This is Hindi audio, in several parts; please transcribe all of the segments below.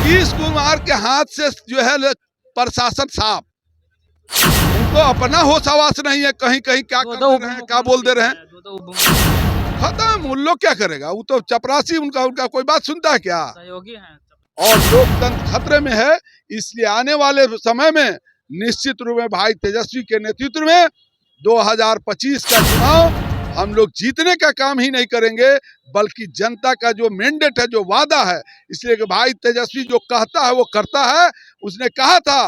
नीतीश कुमार के हाथ से जो है प्रशासन साफ, उनको अपना होश आवास नहीं है, कहीं कहीं क्या कर रहे हैं, क्या बोल दे रहे हैं, खत्म। उन लोग क्या करेगा, वो तो चपरासी, उनका कोई बात सुनता है क्या? सहयोगी हैं। और लोकतंत्र खतरे में है। इसलिए आने वाले समय में निश्चित रूप में भाई तेजस्वी के नेतृत्व में 2025 का चुनाव हम लोग जीतने का काम ही नहीं करेंगे, बल्कि जनता का जो मैंडेट है, जो वादा है, इसलिए कि भाई तेजस्वी जो कहता है वो करता है। उसने कहा था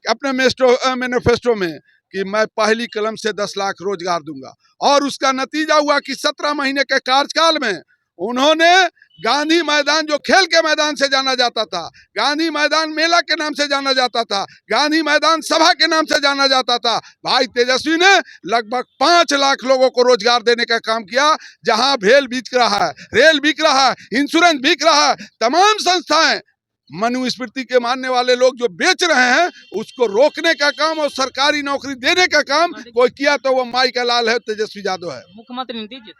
अपने मैनिफेस्टो में कि मैं पहली कलम से 10 लाख रोजगार दूंगा, और उसका नतीजा हुआ कि 17 महीने के कार्यकाल में उन्होंने गांधी मैदान, जो खेल के मैदान से जाना जाता था, गांधी मैदान मेला के नाम से जाना जाता था, गांधी मैदान सभा के नाम से जाना जाता था, भाई तेजस्वी ने लगभग 5 लाख लोगों को रोजगार देने का काम किया। जहां भेल बिक रहा है, रेल बिक रहा है, इंश्योरेंस बिक रहा है, तमाम संस्थाएं, मनुस्मृति के मानने वाले लोग जो बेच रहे हैं, उसको रोकने का काम और सरकारी नौकरी देने का काम कोई किया तो वो माई का लाल है, तेजस्वी यादव है। मुख्यमंत्री नीतीश जी।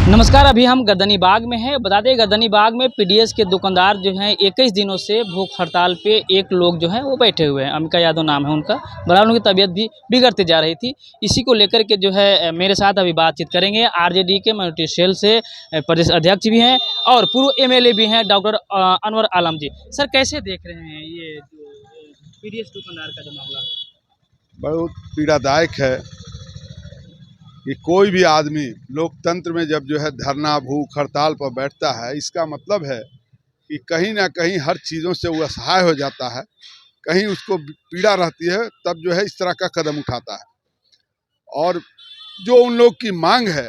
नमस्कार, अभी हम गर्दनी बाग में हैं। बता दें, गर्दनी बाग में पीडीएस के दुकानदार जो हैं 21 दिनों से भूख हड़ताल पे एक लोग जो हैं वो बैठे हुए हैं। अमिका यादव नाम है उनका। बहरहाल उनकी तबीयत भी बिगड़ती जा रही थी। इसी को लेकर के जो है मेरे साथ अभी बातचीत करेंगे। आरजेडी के माइनॉरिटी सेल से प्रदेश अध्यक्ष भी हैं और पूर्व एमएलए भी हैं, डॉक्टर अनवर आलम जी। सर, कैसे देख रहे हैं ये जो पीडीएस दुकानदार का जो मामला? बहुत पीड़ादायक है कि कोई भी आदमी लोकतंत्र में जब जो है धरना, भूख हड़ताल पर बैठता है, इसका मतलब है कि कहीं ना कहीं हर चीज़ों से वो असहाय हो जाता है, कहीं उसको पीड़ा रहती है, तब जो है इस तरह का कदम उठाता है। और जो उन लोग की मांग है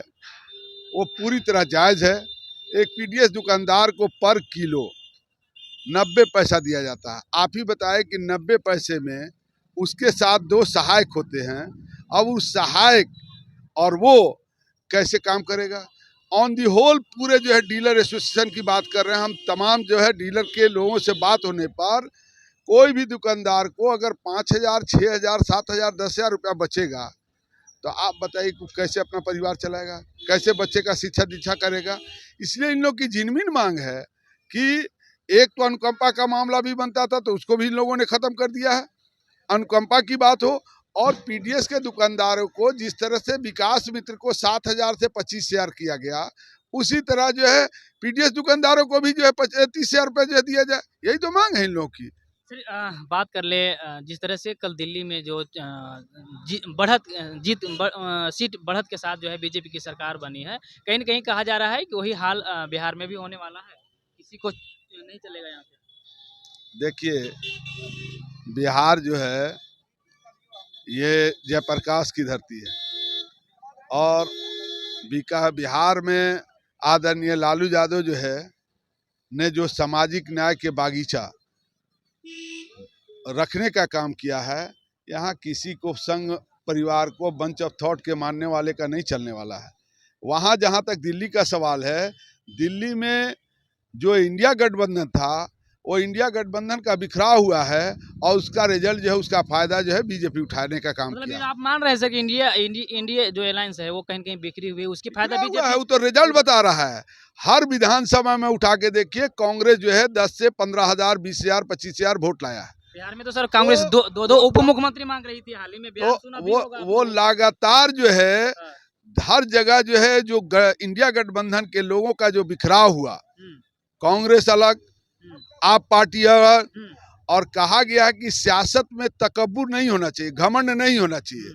वो पूरी तरह जायज़ है। एक पीडीएस दुकानदार को पर किलो 90 पैसा दिया जाता है। आप ही बताएं कि 90 पैसे में उसके साथ 2 सहायक होते हैं। अब उस सहायक और वो कैसे काम करेगा? ऑन दी होल पूरे जो है डीलर एसोसिएशन की बात कर रहे हैं हम, तमाम जो है डीलर के लोगों से बात होने पर कोई भी दुकानदार को अगर 5,000, 6,000, 7,000, 10,000 रुपया बचेगा, तो आप बताइए कि कैसे अपना परिवार चलाएगा, कैसे बच्चे का शिक्षा दीक्षा करेगा? इसलिए इन लोग की जिनमीन मांग है कि एक तो अनुकंपा का मामला भी बनता था, तो उसको भी इन लोगों ने खत्म कर दिया है। अनुकंपा की बात हो, और पीडीएस के दुकानदारों को जिस तरह से विकास मित्र को 7,000 से 25,000 किया गया, उसी तरह जो है पीडीएस दुकानदारों को भी जो है 30,000 रुपये जो दिया जाए। यही तो मांग है इन लोगों की। सर, बात कर ले, जिस तरह से कल दिल्ली में जो बढ़त सीट बढ़त के साथ जो है बीजेपी की सरकार बनी है, कहीं न कहीं कहा जा रहा है कि वही हाल बिहार में भी होने वाला है। किसी को नहीं चलेगा यहाँ पे। देखिए, बिहार जो है ये जयप्रकाश की धरती है, और बिहार में आदरणीय लालू यादव जो है ने जो सामाजिक न्याय के बागीचा रखने का काम किया है, यहाँ किसी को संघ परिवार को बंच ऑफ थॉट के मानने वाले का नहीं चलने वाला है। वहाँ जहाँ तक दिल्ली का सवाल है, दिल्ली में जो इंडिया गठबंधन था, वो इंडिया गठबंधन का बिखराव हुआ है, और उसका रिजल्ट जो है, उसका फायदा जो है बीजेपी उठाने का काम मतलब किया। आप मान रहे हैं सर कि इंडिया जो अलायंस है वो कहीं न कहीं बिखरी हुई है, उसकी फायदा हुआ है, वो तो रिजल्ट बता रहा है। हर विधानसभा में उठा के देखिए, कांग्रेस जो है 10 से 15,000, 20,000, 25,000 वोट लाया है। बिहार में तो सर कांग्रेस दो उप मुख्यमंत्री मांग रही थी हाल ही में। बिहार चुनाव भी होगा। वो लगातार जो है हर जगह जो है, जो इंडिया गठबंधन के लोगों का जो बिखराव हुआ, कांग्रेस अलग, आप पार्टी अलग, और कहा गया कि सियासत में तकब्बुर नहीं होना चाहिए, घमंड नहीं होना चाहिए,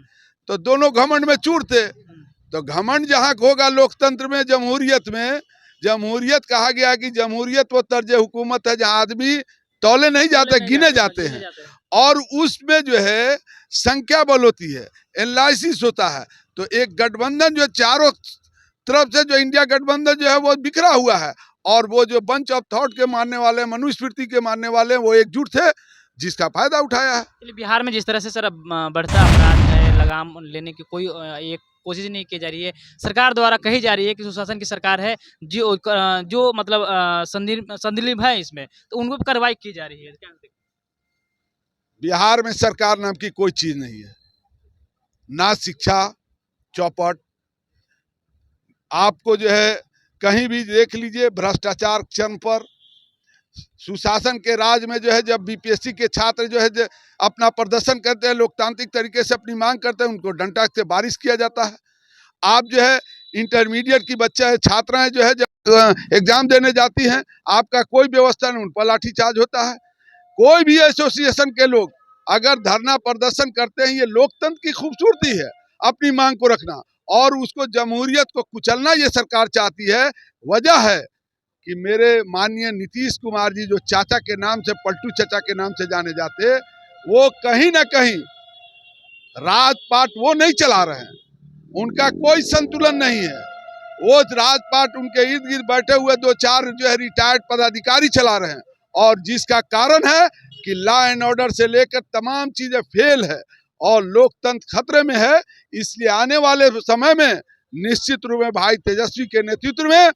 तो दोनों घमंड में चूर थे। तो घमंड जहाँ होगा लोकतंत्र में, जमहूरियत कहा गया कि जमहूरियत वो तर्ज हुकूमत है जहाँ आदमी तौले नहीं जाते, गिने जाते हैं, और उसमें जो है संख्या बल होती है, एनालिसिस होता है। तो एक गठबंधन जो चारों तरफ से जो इंडिया गठबंधन जो है वो बिखरा हुआ है, और वो जो बंच ऑफ थॉट के मानने वाले, मनुस्मृति के मानने वाले, वो एकजुट थे, जिसका फायदा उठाया है। बिहार में जिस तरह से सर बढ़ता अपराध है, लगाम लेने की कोई एक कोशिश नहीं की जा रही है। सरकार द्वारा कही जा रही है कि सुशासन की सरकार है, जो मतलब संदिग्ध है इसमें, तो उनको कार्रवाई की जा रही है। बिहार में सरकार नाम की कोई चीज नहीं है, ना शिक्षा चौपट। आपको जो है कहीं भी देख लीजिए, भ्रष्टाचार चरम पर, सुशासन के राज में जो है जब बीपीएससी के छात्र जो है अपना प्रदर्शन करते हैं, लोकतांत्रिक तरीके से अपनी मांग करते हैं, उनको डंडा से बारिश किया जाता है। आप जो है इंटरमीडिएट की बच्चा है, छात्राएं जो है जब एग्जाम देने जाती हैं, आपका कोई व्यवस्था नहीं, उन पर लाठीचार्ज होता है। कोई भी एसोसिएशन के लोग अगर धरना प्रदर्शन करते हैं, ये लोकतंत्र की खूबसूरती है, अपनी मांग को रखना, और उसको जमहूरियत को कुचलना ये सरकार चाहती है। वजह है कि मेरे माननीय नीतीश कुमार जी, जो चाचा के नाम से, पलटू चाचा के नाम से जाने जाते, वो कहीं ना कहीं राजपाट वो नहीं चला रहे हैं, उनका कोई संतुलन नहीं है। वो राजपाट उनके इर्द गिर्द बैठे हुए 2-4 जो है रिटायर्ड पदाधिकारी चला रहे हैं, और जिसका कारण है कि लॉ एंड ऑर्डर से लेकर तमाम चीजें फेल है और लोकतंत्र खतरे में है। इसलिए आने वाले समय में निश्चित रूप में भाई तेजस्वी के नेतृत्व में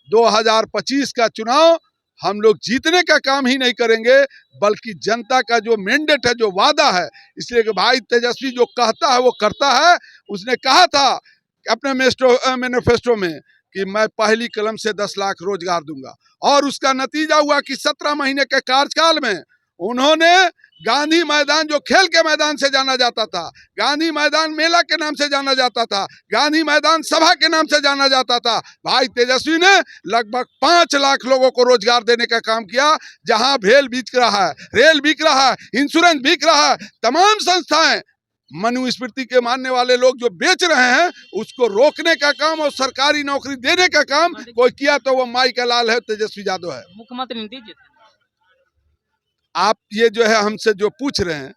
2025 का चुनाव हम लोग जीतने का काम ही नहीं करेंगे, बल्कि जनता का जो मैंडेट है, जो वादा है, इसलिए कि भाई तेजस्वी जो कहता है वो करता है। उसने कहा था अपने मैनिफेस्टो में कि मैं पहली कलम से 10 लाख रोजगार दूंगा, और उसका नतीजा हुआ कि 17 महीने के कार्यकाल में उन्होंने गांधी मैदान, जो खेल के मैदान से जाना जाता था, गांधी मैदान मेला के नाम से जाना जाता था, गांधी मैदान सभा के नाम से जाना जाता था, भाई तेजस्वी ने लगभग 5 लाख लोगों को रोजगार देने का काम किया। जहां भेल बिक रहा है, रेल बिक रहा है, इंश्योरेंस बिक रहा है, तमाम संस्थाएं, मनुस्मृति के मानने वाले लोग जो बेच रहे हैं, उसको रोकने का काम और सरकारी नौकरी देने का काम कोई किया तो वो माई का लाल है, तेजस्वी यादव है। मुख्यमंत्री नीतीश जी थे। आप ये जो है हमसे जो पूछ रहे हैं,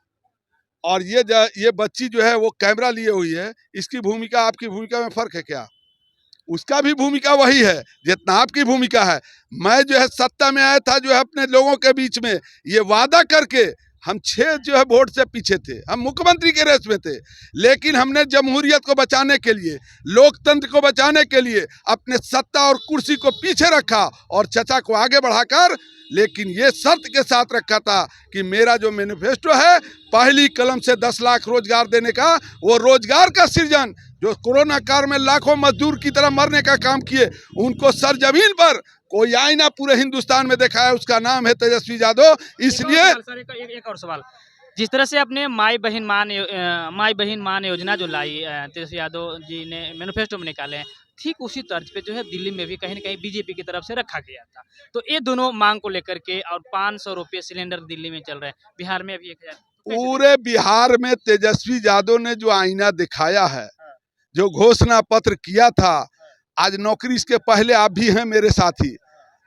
और ये बच्ची जो है वो कैमरा लिए हुई है, इसकी भूमिका आपकी भूमिका में फर्क है क्या? उसका भी भूमिका वही है जितना आपकी भूमिका है। मैं जो है सत्ता में आया था जो है अपने लोगों के बीच में ये वादा करके, हम 6 जो है वोट से पीछे थे, हम मुख्यमंत्री के रेस में थे, लेकिन हमने जमहूरियत को बचाने के लिए, लोकतंत्र को बचाने के लिए अपने सत्ता और कुर्सी को पीछे रखा और चचा को आगे बढ़ाकर, लेकिन ये शर्त के साथ रखा था कि मेरा जो मैनिफेस्टो है पहली कलम से 10 लाख रोजगार देने का, वो रोजगार का सृजन जो कोरोना काल में लाखों मजदूर की तरह मरने का काम किए, उनको सरजमीन पर कोई आईना पूरे हिंदुस्तान में देखा है, उसका नाम है तेजस्वी यादव। इसलिए एक और सवाल, जिस तरह से अपने माई बहन मान योजना जो लाई तेजस्वी यादव जी ने मैनिफेस्टो में निकाले हैं, ठीक उसी तर्ज पे जो है दिल्ली में भी कहीं न कहीं बीजेपी की तरफ से रखा गया था। तो ये दोनों मांग को लेकर के, और 500 रुपये सिलेंडर दिल्ली में चल रहे हैं, बिहार में अभी 1000। पूरे बिहार में तेजस्वी यादव ने जो आईना दिखाया है, जो घोषणा पत्र किया था, आज नौकरी इसके पहले आप भी हैं मेरे साथी,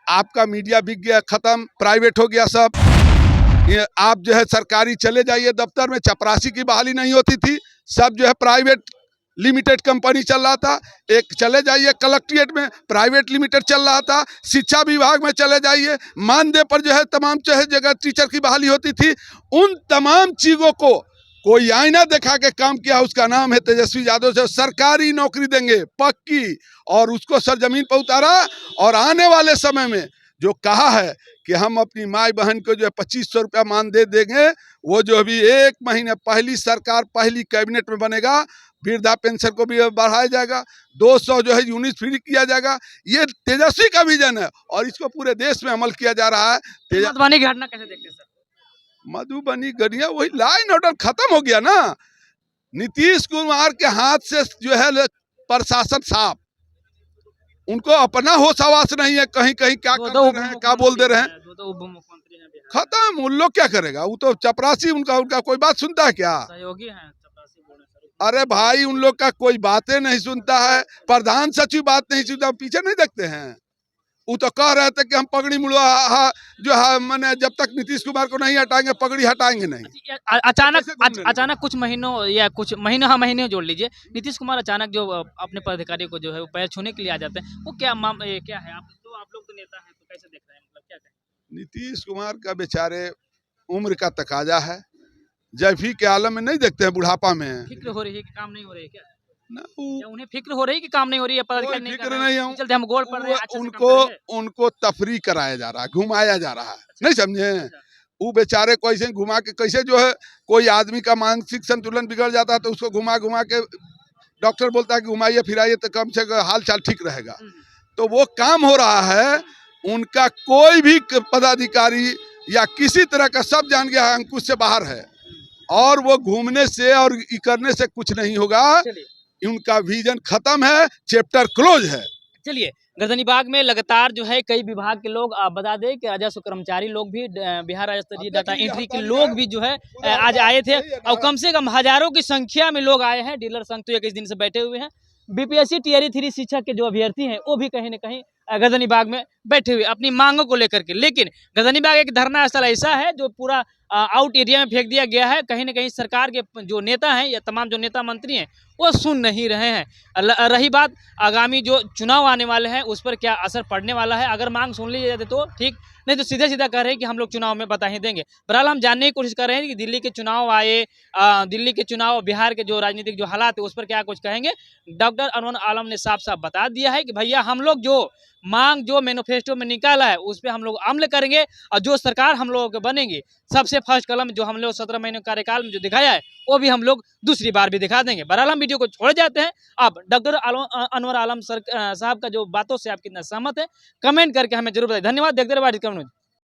आपका मीडिया बिक गया, खत्म, प्राइवेट हो गया सब। ये आप जो है सरकारी चले जाइए दफ्तर में, चपरासी की बहाली नहीं होती थी, सब जो है प्राइवेट लिमिटेड कंपनी चल रहा था। एक चले जाइए कलेक्ट्रेट में, प्राइवेट लिमिटेड चल रहा था। शिक्षा विभाग में चले जाइए, मानदेय पर जो है तमाम जो है जगह टीचर की बहाली होती थी। उन तमाम चीजों को कोई आईना दिखा के काम किया, उसका नाम है तेजस्वी यादव। से सरकारी नौकरी देंगे पक्की, और उसको सरजमीन पर उतारा। और आने वाले समय में जो कहा है कि हम अपनी माई बहन को जो है 2500 रुपया मानदेय देंगे, वो जो अभी 1 महीने पहली सरकार, पहली कैबिनेट में बनेगा, वृद्धा पेंशन को भी बढ़ाया जाएगा, 200 जो है यूनिट फ्री किया जाएगा। ये तेजस्वी का विजन है और इसको पूरे देश में अमल किया जा रहा है। मधुबनी की घटना कैसे देखते हैं सर? मधुबनी गढ़िया, वही लॉ एंड ऑर्डर खत्म हो गया ना। नीतीश कुमार के हाथ से जो है प्रशासन साफ, उनको अपना होश आवास नहीं है, कहीं कहीं क्या कर रहे हैं, क्या बोल दे रहे हैं, खत्म। उन लोग क्या करेगा, वो तो चपरासी, उनका कोई बात सुनता है क्या? सहयोगी हैं चपरासी बोले सर। अरे भाई, उन लोग का कोई बातें नहीं सुनता है, प्रधान सचिव बात नहीं सुनता, पीछे नहीं देखते हैं। वो तो कह रहे थे कि हम पगड़ी मुड़वा जो है, मैंने जब तक नीतीश कुमार को नहीं हटाएंगे पगड़ी हटाएंगे नहीं। अचानक कुछ महीनों या कुछ महीने जोड़ लीजिए, नीतीश कुमार अचानक जो अपने पदाधिकारी को जो है वो पैर छूने के लिए आ जाते हैं, वो क्या क्या है? आप लोग तो नेता हैं, तो कैसे देख रहे हैं, मतलब क्या कहें? नीतीश कुमार का बेचारे उम्र का तकाजा है, जैफी के आलम में नहीं देखते हैं, बुढ़ापा में फिक्र हो रही है कि काम नहीं हो रही है क्या? ना, उन्हें फिक्र हो रही है कि काम नहीं हो रही है, फिक्र नहीं है, चलते हम गोल पड़ रहे हैं, उनको तफरी कराया जा रहा है, घुमाया जा रहा है। नहीं समझे? वो बेचारे को ऐसे घुमा के, कैसे जो है कोई आदमी का मानसिक संतुलन बिगड़ जाता है तो उसको घुमा घुमा के डॉक्टर बोलता है कि घुमाइए फिराइए तो कम से कम हाल चाल ठीक रहेगा। तो वो काम हो रहा है उनका कोई भी पदाधिकारी या किसी तरह का, सब जान गया है अंकुश से बाहर है, और वो घूमने से और ये करने से कुछ नहीं होगा। चलिए उनका विजन खत्म है, चैप्टर क्लोज है। चलिए, गर्दनीबाग में लगातार जो है कई विभाग के लोग, आप बता दें कि राजस्व कर्मचारी लोग भी, बिहार राज्य स्तरीय डाटा एंट्री के लोग भी जो है आज आए थे, और कम से कम हजारों की संख्या में लोग आए हैं। डीलर संघ तो 21 दिन से बैठे हुए हैं। बीपीएससी टियर 3 शिक्षक के जो अभ्यर्थी हैं वो भी कहीं न कहीं गर्दनीबाग में बैठे हुए अपनी मांगों को लेकर के। लेकिन गर्दनीबाग एक धरना स्थल ऐसा है जो पूरा आउट एरिया में फेंक दिया गया है। कहीं न कहीं सरकार के जो नेता हैं या तमाम जो नेता मंत्री हैं वो सुन नहीं रहे हैं। रही बात आगामी जो चुनाव आने वाले हैं उस पर क्या असर पड़ने वाला है, अगर मांग सुन ली जाती तो ठीक, नहीं तो सीधा-सीधा कह रहे हैं कि हम लोग चुनाव में बता ही देंगे। बहरहाल हम जानने की कोशिश कर रहे हैं कि दिल्ली के चुनाव आए, दिल्ली के चुनाव, बिहार के जो राजनीतिक जो हालात है उस पर क्या कुछ कहेंगे। डॉक्टर अनवर आलम ने साफ-साफ बता दिया है कि भैया हम लोग जो मांग जो मैनिफेस्टो में निकाला है उस पे हम लोग अमल करेंगे, और जो सरकार हम लोगों की बनेगी सबसे फर्स्ट कलम जो हम लोग 17 महीने कार्यकाल में जो दिखाया है वो भी हम लोग दूसरी बार भी दिखा देंगे। बहरहाल हम वीडियो को छोड़ जाते हैं। अब डॉक्टर अनवर आलम सर साहब का जो बातों से आप कितना सहमत है, कमेंट करके हमें जरूर बताइए। धन्यवाद। देखते रहिए वाइड न्यूज़।